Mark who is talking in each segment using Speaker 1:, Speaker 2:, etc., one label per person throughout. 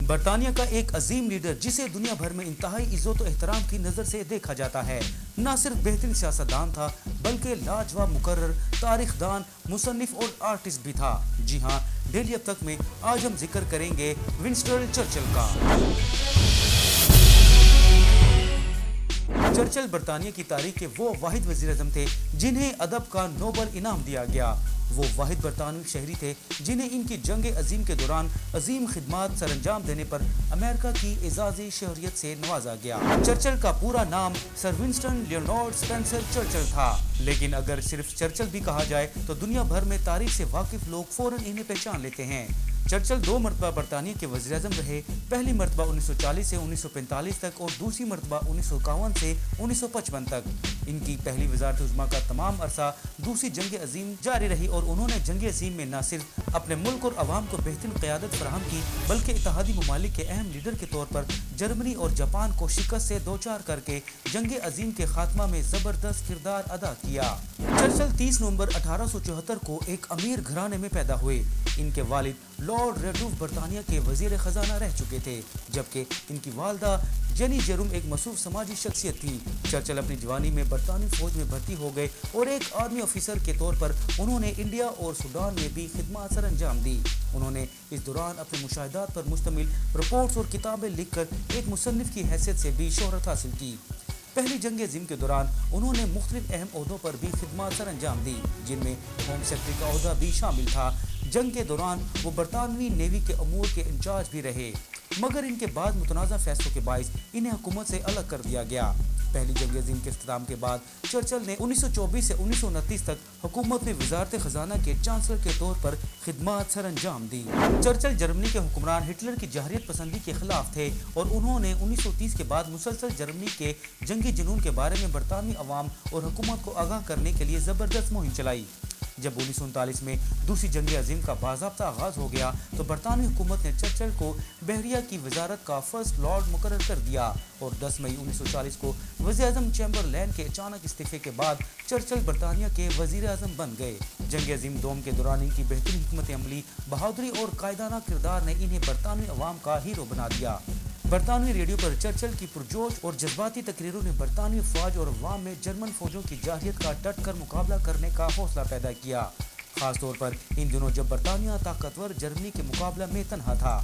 Speaker 1: برطانیہ کا ایک عظیم لیڈر جسے دنیا بھر میں انتہائی عزت و احترام کی نظر سے دیکھا جاتا ہے، نہ صرف بہترین سیاستدان تھا بلکہ لاجواب مقرر، تاریخ دان، مصنف اور آرٹسٹ بھی تھا۔ جی ہاں، ڈیلی اب تک میں آج ہم ذکر کریں گے ونسٹن چرچل کا۔ چرچل برطانیہ کی تاریخ کے وہ واحد وزیر اعظم تھے جنہیں ادب کا نوبل انعام دیا گیا۔ وہ واحد برطانوی شہری تھے جنہیں ان کی جنگ عظیم کے دوران عظیم خدمات سر انجام دینے پر امریکہ کی اعزازی شہریت سے نوازا گیا۔ چرچل کا پورا نام سر ونسٹن لیونارڈ اسپنسر چرچل تھا، لیکن اگر صرف چرچل بھی کہا جائے تو دنیا بھر میں تاریخ سے واقف لوگ فوراً انہیں پہچان لیتے ہیں۔ چرچل 2 مرتبہ برطانیہ کے وزیر اعظم رہے، پہلی مرتبہ 1940 سے 1945 تک اور دوسری مرتبہ 1951 سے 1955 تک۔ ان کی پہلی وزارت عظمیٰ کا تمام عرصہ دوسری جنگ عظیم جاری رہی اور انہوں نے جنگ عظیم میں نہ صرف اپنے ملک اور عوام کو بہترین قیادت فراہم کی بلکہ اتحادی ممالک کے اہم لیڈر کے طور پر جرمنی اور جاپان کو شکست سے دوچار کر کے جنگ عظیم کے خاتمہ میں زبردست کردار ادا کیا۔ چرچل 30 نومبر 1874 کو ایک امیر گھرانے میں پیدا ہوئے۔ ان کے والد لارڈ ریڈولف برطانیہ کے وزیر خزانہ رہ چکے تھے، جبکہ ان کی والدہ جینی جیروم ایک مصروف سماجی شخصیت تھی۔ چرچل اپنی جوانی میں برطانوی فوج میں بھرتی ہو گئے اور ایک آرمی آفیسر کے طور پر انہوں نے انڈیا اور سوڈان میں بھی خدمات سر انجام دی۔ انہوں نے اس دوران اپنے مشاہدات پر مشتمل رپورٹس اور کتابیں لکھ کر ایک مصنف کی حیثیت سے بھی شہرت حاصل کی۔ پہلی جنگ عظیم کے دوران انہوں نے مختلف اہم عہدوں پر بھی خدمات سر انجام دی، جن میں ہوم سیکرٹری کا عہدہ بھی شامل تھا۔ جنگ کے دوران وہ برطانوی نیوی کے امور کے انچارج بھی رہے، مگر ان کے بعد متنازع فیصلوں کے باعث انہیں حکومت سے الگ کر دیا گیا۔ پہلی جنگ عظیم کے اختتام کے بعد چرچل نے 1924 سے 1929 تک حکومت میں وزارت خزانہ کے چانسلر کے طور پر خدمات سر انجام دی۔ چرچل جرمنی کے حکمران ہٹلر کی جارحیت پسندی کے خلاف تھے اور انہوں نے 1930 کے بعد مسلسل جرمنی کے جنگی جنون کے بارے میں برطانوی عوام اور حکومت کو آگاہ کرنے کے لیے زبردست مہم چلائی۔ جب 1939 میں دوسری جنگ عظیم کا باضابطہ آغاز ہو گیا تو برطانوی حکومت نے چرچل کو بحریہ کی وزارت کا فرسٹ لارڈ مقرر کر دیا اور 10 مئی 1940 کو وزیر اعظم چیمبرلین کے اچانک استعفے کے بعد چرچل برطانیہ کے وزیر اعظم بن گئے۔ جنگ عظیم دوم کے دوران ان کی بہترین حکمت عملی، بہادری اور قائدانہ کردار نے انہیں برطانوی عوام کا ہیرو بنا دیا۔ برطانوی ریڈیو پر چرچل کی پرجوش اور جذباتی تقریروں نے برطانوی افواج اور عوام میں جرمن فوجوں کی جارحیت کا ڈٹ کر مقابلہ کرنے کا حوصلہ پیدا کیا، خاص طور پر ان دنوں جب برطانیہ طاقتور جرمنی کے مقابلہ میں تنہا تھا۔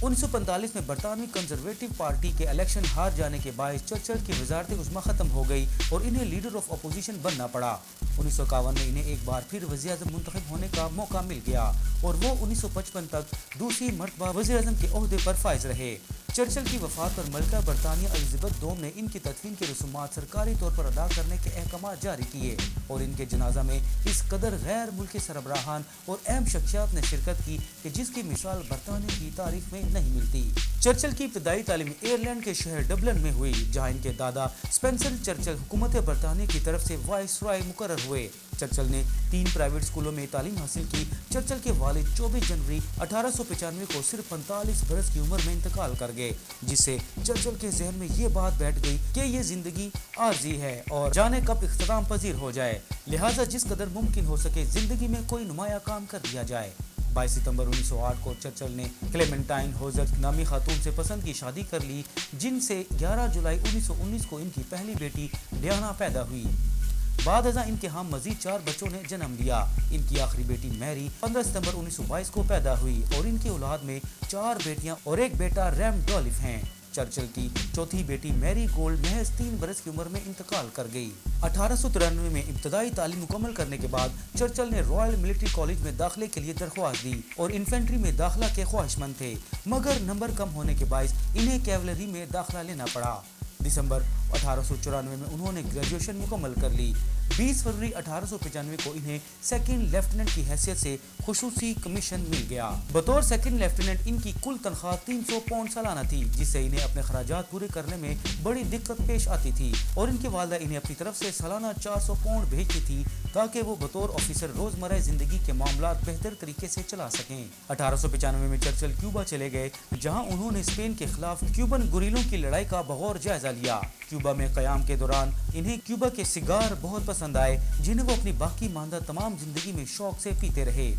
Speaker 1: 1945 میں برطانوی کنزرویٹو پارٹی کے الیکشن ہار جانے کے باعث چرچل کی وزارت عظمیٰ ختم ہو گئی اور انہیں لیڈر آف اپوزیشن بننا پڑا۔ 1951 میں انہیں ایک بار پھر وزیر اعظم منتخب ہونے کا موقع مل گیا اور وہ 1955 تک دوسری مرتبہ وزیر اعظم کے عہدے پر فائز رہے۔ چرچل کی وفات پر ملکہ برطانیہ الزبتھ دوم نے ان کی تدفین کے رسومات سرکاری طور پر ادا کرنے کے احکامات جاری کیے اور ان کے جنازہ میں اس قدر غیر ملکی سربراہان اور اہم شخصیات نے شرکت کی کہ جس کی مثال برطانیہ کی تاریخ میں نہیں ملتی۔ چرچل کی ابتدائی تعلیم ایئرلینڈ کے شہر ڈبلن میں ہوئی، جہاں ان کے دادا اسپنسر چرچل حکومت برطانیہ کی طرف سے وائس رائے مقرر ہوئے۔ چرچل نے 3 پرائیویٹ اسکولوں میں تعلیم حاصل کی۔ چرچل کے والد 24 جنوری 1895 کو صرف 45 برس کی عمر میں انتقال کر گئے، جس سے چرچل کے ذہن میں یہ بات بیٹھ گئی کہ یہ زندگی عارضی ہے اور جانے کب اختتام پذیر ہو جائے، لہٰذا جس قدر ممکن ہو سکے زندگی میں کوئی نمایاں کام کر لیا جائے۔ 22 ستمبر 1908 کو چرچل نے کلیمنٹائن ہوزر نامی خاتون سے پسند کی شادی کر لی، جن سے 11 جولائی 1919 کو ان کی پہلی بیٹی ڈیانا پیدا ہوئی۔ بعد ازاں ان کے ہاں مزید 4 بچوں نے جنم لیا۔ ان کی آخری بیٹی میری 15 ستمبر 1922 کو پیدا ہوئی اور ان کی اولاد میں 4 بیٹیاں اور ایک بیٹا ریمڈولف ہیں۔ چرچل کی چوتھی بیٹی میری گولڈ محض 3 برس کی عمر میں انتقال کر گئی۔ 1893 میں ابتدائی تعلیم مکمل کرنے کے بعد چرچل نے رائل ملٹری کالج میں داخلے کے لیے درخواست دی اور انفینٹری میں داخلہ کے خواہش مند تھے، مگر نمبر کم ہونے کے باعث انہیں کیولری میں داخلہ لینا پڑا۔ دسمبر 1894 میں انہوں نے گریجویشن مکمل کر لی۔ 20 فروری 1895 کو انہیں سیکنڈ لیفٹیننٹ کی حیثیت سے خصوصی کمیشن مل گیا۔ بطور سیکنڈ لیفٹیننٹ ان کی کل تنخواہ 300 پاؤنڈ سالانہ تھی، جس سے انہیں اپنے اخراجات پورے کرنے میں بڑی دقت پیش آتی تھی اور ان کی والدہ انہیں اپنی طرف سے سالانہ 400 پاؤنڈ بھیجتی تھی تاکہ وہ بطور آفیسر روزمرہ زندگی کے معاملات بہتر طریقے سے چلا سکیں۔ 1895 میں چرچل کیوبا چلے گئے، جہاں انہوں نے اسپین کے خلاف کیوبن گوریلوں کی لڑائی کا بغور جائزہ لیا۔ کیوبا میں قیام کے دوران انہیں کیوبا کے سگار بہت پسند آئے، جنہیں وہ اپنی باقی ماندہ تمام زندگی میں شوق سے پیتے رہے۔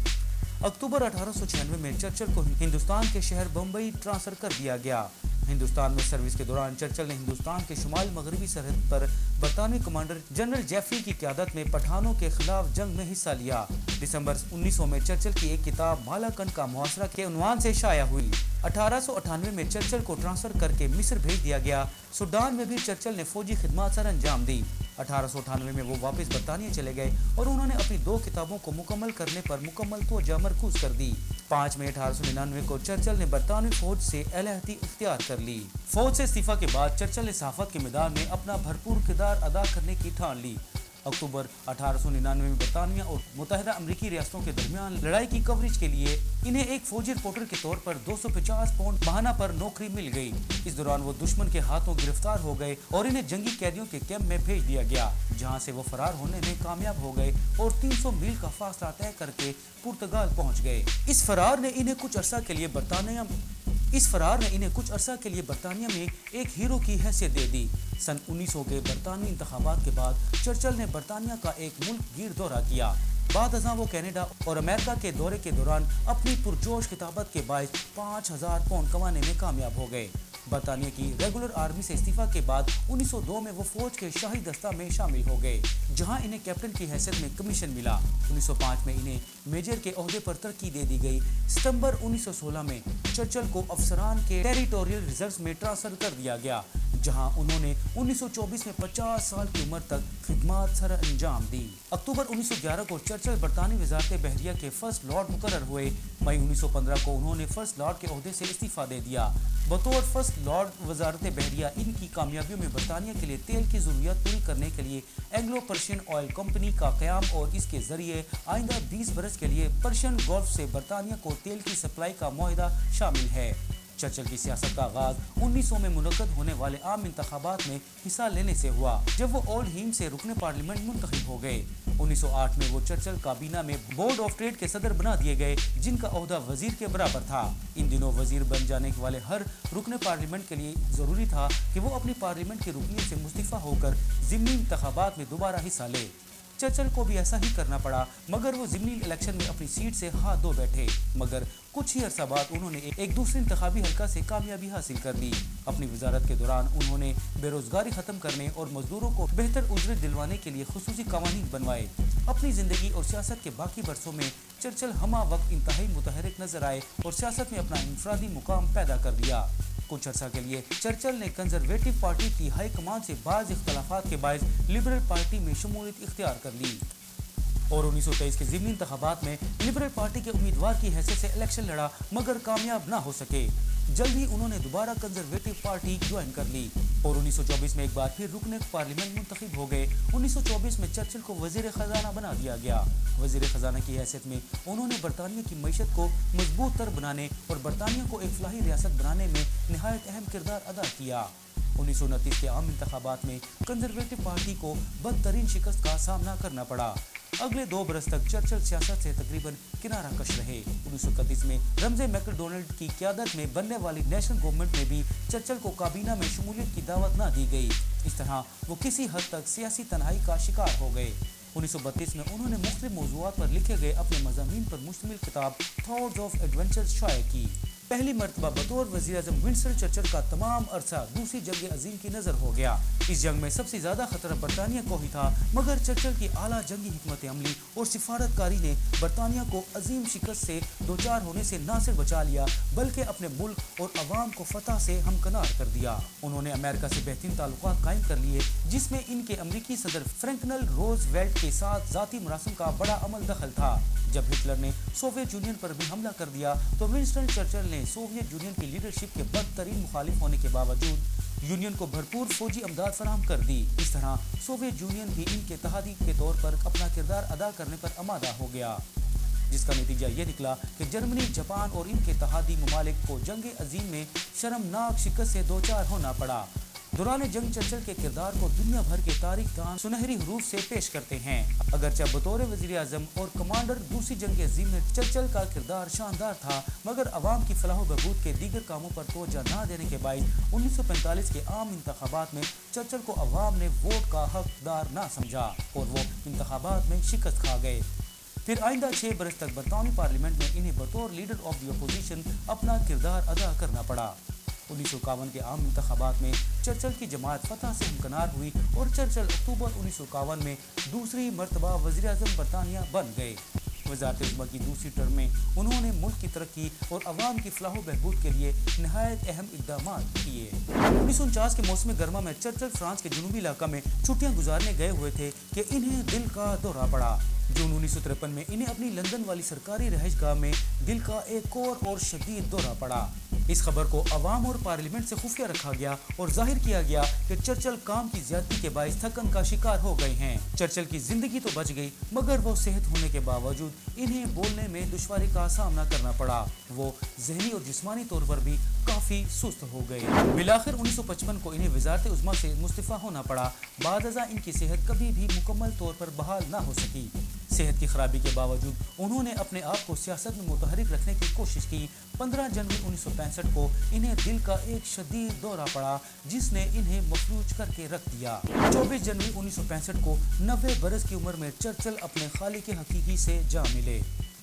Speaker 1: अक्टूबर 1896 में चर्चिल को हिंदुस्तान के शहर बम्बई ट्रांसफर कर दिया गया। हिंदुस्तान में सर्विस के दौरान चर्चिल ने हिंदुस्तान के शुमाल मगरबी सरहद पर बरतानवी कमांडर जनरल जेफरी की क़यादत में पठानों के खिलाफ जंग में हिस्सा लिया। दिसंबर 1900 में चर्चिल की एक किताब मालाकन का मुहासरा के उन्वान से शाया हुई। 1898 में चर्चिल को ट्रांसफर करके मिस्र भेज दिया गया। सूडान में भी चर्चिल ने फौजी खिदमत सर अंजाम दी। 1898 में वो वापस बरतानिया चले गए और उन्होंने अपनी 2 किताबों को मुकम्मल करने पर मुकम्मल तवज्जो मरकूज कर दी। 5 मई 1899 को चर्चिल ने बरतानवी फौज से अलहदी इख्तियार कर ली। फौज से इस्तीफा के बाद चर्चिल ने सहाफत के मैदान में अपना भरपूर किरदार अदा करने की ठान ली। अक्टूबर 1899 में बरतानिया और मुत्तहिदा अमरीकी रियासतों के दरमियान लड़ाई की कवरेज के लिए इन्हें एक फौजी रिपोर्टर के तौर पर 250 पाउंड माहाना पर नौकरी मिल गई। इस दौरान वो दुश्मन के हाथों गिरफ्तार हो गए और इन्हें जंगी कैदियों के कैंप में भेज दिया गया, जहां से वो फरार होने में कामयाब हो गए और 300 मील का फासला तय करके पुर्तगाल पहुंच गए। इस फरार ने इन्हें कुछ अरसा के लिए बरतानिया में एक हीरो की हैसियत दे दी। सन 1900 के बरतानवी इंतखाबात के बाद चर्चिल ने बरतानिया का एक मुल्क गिर दौरा किया। बाद अज़ां वो कनाडा और अमेरिका के दौरे के दौरान अपनी पुरजोश किताबत के बायस 5000 पाउंड कमाने में कामयाब हो गए। बरतानिया की रेगुलर आर्मी से इस्तीफा के बाद 1902 में वो फौज के शाही दस्ता में शामिल हो गए, जहां इन्हें कैप्टन की हैसियत में कमीशन मिला। 1905 में इन्हें मेजर के ओहदे पर तरक्की दे दी गई। सितंबर 1916 में चर्चिल को अफसरान के टेरिटोरियल रिजर्व में ट्रांसफर कर दिया गया, जहां उन्होंने 1924 में 50 साल की उम्र तक खिदमत सर अंजाम दी। अक्टूबर 1911 को चर्चिल बरतानी वजारत बहरिया के फर्स्ट लॉर्ड मुकर्रर हुए। मई 1915 को उन्होंने फर्स्ट लॉर्ड के ओहदे से इस्तीफा दे दिया। बतौर फर्स्ट लॉर्ड वजारत बहरिया इनकी कामयाबियों में बरतानिया के लिए तेल की ज़रूरियात पूरी करने के लिए एंग्लो पर्शियन ऑयल कंपनी का क़याम और इसके ज़रिए आइंदा 20 बरस के लिए पर्शियन गल्फ से बरतानिया को तेल की सप्लाई का मुआहदा शामिल है। चर्चिल की सियासत का आगाज 1900 में मुनक्कद होने वाले आम इंतखाबात में हिस्सा लेने से हुआ, जब वो ओल्ड हीम से रुकने पार्लियामेंट मुंतखब हो गए। 1908 में वो चर्चिल काबीना में बोर्ड ऑफ ट्रेड के सदर बना दिए गए, जिनका ओहदा वजीर के बराबर था। इन दिनों वजीर बन जाने वाले हर रुकने पार्लियामेंट के लिए जरूरी था कि वो अपनी पार्लियामेंट की रुकनीत से मुस्तफा होकर ज़िमनी इंतखाबात में दोबारा हिस्सा ले। चर्चिल को भी ऐसा ही करना पड़ा, मगर वो ज़िमनी इलेक्शन में अपनी सीट से हाथ धो बैठे। मगर कुछ ही अरसा बाद उन्होंने एक दूसरे इंतखाबी हल्का से कामयाबी हासिल कर ली। अपनी वजारत के दौरान उन्होंने बेरोजगारी खत्म करने और मजदूरों को बेहतर उजरत दिलवाने के लिए खुसूसी कवानीन बनवाए। अपनी जिंदगी और सियासत के बाकी बरसों में चर्चिल हमा वक्त इंतहाई मुतहरिक नजर आए और सियासत में अपना इंफरादी मुकाम पैदा कर दिया। कुछ अर्सा के लिए चर्चिल ने कंजर्वेटिव पार्टी की हाई कमान से बाज़ इख्तलाफात के बायस लिबरल पार्टी में शमूलियत इख्तियार कर ली और 1923 के ज़िमनी इंतखाबात में लिबरल पार्टी के उम्मीदवार की हैसियत से इलेक्शन लड़ा, मगर कामयाब ना हो सके। जल्द ही उन्होंने दोबारा कंजर्वेटिव पार्टी ज्वाइन कर ली और 1924 में एक बार फिर रुकने पार्लियामेंट मुंतखब हो गए। 1924 में चर्चिल को वजीर खजाना बना दिया गया। वजीर खजाना की हैसियत में उन्होंने बरतानिया की मईशत को मजबूत तर बनाने और बरतानिया को एक फलाही रियासत बनाने में नहायत अहम किरदार अदा किया। 1929 के आम इंतखाबात में कंजर्वेटिव पार्टी को बदतरीन शिकस्त का सामना करना पड़ा। अगले 2 बरस तक चर्चिल सियासत से तकरीबन किनारा कश रहे। 1931 में रमज़े मैकडोनल्ड की क़यादत में बनने वाली नेशनल गवर्नमेंट में भी चर्चिल को काबीना में शमूलियत की दावत न दी गई। इस तरह वो किसी हद तक सियासी तन्हाई का शिकार हो गए। 1932 में उन्होंने मुख्तलिफ मौज़ूआत पर लिखे गए अपने मज़ामीन पर मुश्तमिल किताब थॉट्स ऑफ एडवेंचर्स शाया की। पहली मरतबा बतौर वज़ीर-ए-आज़म विंस्टन चर्चिल का तमाम अरसा दूसरी जंग अजीम की नज़र हो गया। इस जंग में सबसे ज़्यादा खतरा बरतानिया को ही था, मगर चर्चिल की आला जंगी हिकमत अमली और सिफारतकारी ने बरतानिया को अजीम शिकस्त से दोचार होने से न सिर्फ बचा लिया, बल्कि अपने मुल्क और अवाम को फतह से हमकनार कर दिया। उन्होंने अमेरिका से बेहतरीन ताल्लुकात कायम कर लिए, जिसमें इनके अमरीकी सदर फ्रैंकलिन रूज़वेल्ट के साथ ज़ाती मरासिम का बड़ा अमल दखल था। जब हिटलर ने सोवियत यूनियन पर भी हमला कर दिया तो विंस्टन चर्चिल ने सोवियत यूनियन की लीडरशिप के बदतरीन मुखालिफ होने के बावजूद यूनियन को भरपूर फौजी अमदाद फराहम कर दी। इस तरह सोवियत यूनियन भी इनके इत्तेहादी के तौर पर अपना किरदार अदा करने पर आमादा हो गया, जिसका नतीजा ये निकला कि जर्मनी, जापान और इनके इत्तेहादी ममालिक को जंग अजीम में शर्मनाक शिकस्त से दोचार होना पड़ा। दौरान जंग चर्चिल के किरदार को दुनिया भर के तारीखदान सुनहरी हरूफ से पेश करते हैं। अगरचे बतौर वज़ीर आज़म और कमांडर दूसरी जंग अजीम में चर्चिल का किरदार शानदार था, मगर अवाम की फलाह बहबूद के दीगर कामों पर तवज्जो न देने के बायस 1945 के आम इंतखाबात में चर्चिल को अवाम ने वोट का हकदार न समझा और वो इंतखाबात में शिकस्त खा गए। फिर आइंदा 6 बरस तक बरतानवी पार्लियामेंट में इन्हें बतौर लीडर ऑफ द अपोजिशन अपना किरदार अदा करना पड़ा। 1951 के आम इंतखाबात में चर्चिल की जमात फतह से हमकनार हुई और चर्चिल अक्टूबर 1951 में दूसरी मरतबा वज़ीर आज़म बरतानिया बन गए। वज़ारत उज़्मा की दूसरी टर्म में उन्होंने मुल्क की तरक्की और अवाम की फलाह बहबूद के लिए नहायत अहम इक़दाम किए। 1949 के मौसम गर्मा में चर्चिल फ्रांस के जनूबी इलाका में छुट्टियां गुजारने गए हुए थे कि इन्हें दिल का दौरा पड़ा। जून 1953 में इन्हें अपनी लंदन वाली सरकारी रहायशगाह में दिल का एक और शदीद दौरा पड़ा। इस खबर को अवाम और पार्लियामेंट से खुफिया रखा गया और जाहिर किया गया कि चर्चिल काम की ज्यादती के बायस थकन का शिकार हो गए हैं। चर्चिल की जिंदगी तो बच गई मगर वो सेहत होने के बावजूद इन्हें बोलने में दुश्वारी का सामना करना पड़ा। वो ज़हनी और जिस्मानी तौर पर भी काफ़ी सुस्त हो गए। बिलाखिर 1955 को इन्हें वज़ारत उज़्मा से मुस्तफ़ा होना पड़ा। बादअज़ा इनकी सेहत कभी भी मुकम्मल तौर पर बहाल ना हो सकी। सेहत की खराबी के बावजूद उन्होंने अपने आप को सियासत में मुतहरिक रखने की कोशिश की। 15 जनवरी 1965 को इन्हें दिल का एक शदीद दौरा पड़ा जिसने इन्हें मफलूज करके रख दिया। 24 जनवरी 1965 को 90 बरस की उम्र में चर्चिल अपने खालिक हकीकी से जा मिले।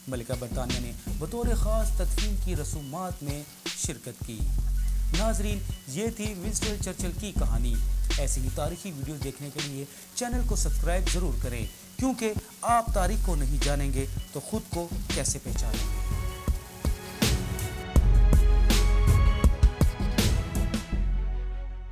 Speaker 1: मलिका बरतानिया ने बतौर ख़ास तदफीन की रसूमात में शिरकत की। नाजरीन, ये थी विंस्टन चर्चिल की कहानी। ऐसी ही तारीखी वीडियोस देखने के लिए चैनल को सब्सक्राइब ज़रूर करें, क्योंकि आप तारीख को नहीं जानेंगे तो ख़ुद को कैसे पहचानेंगे।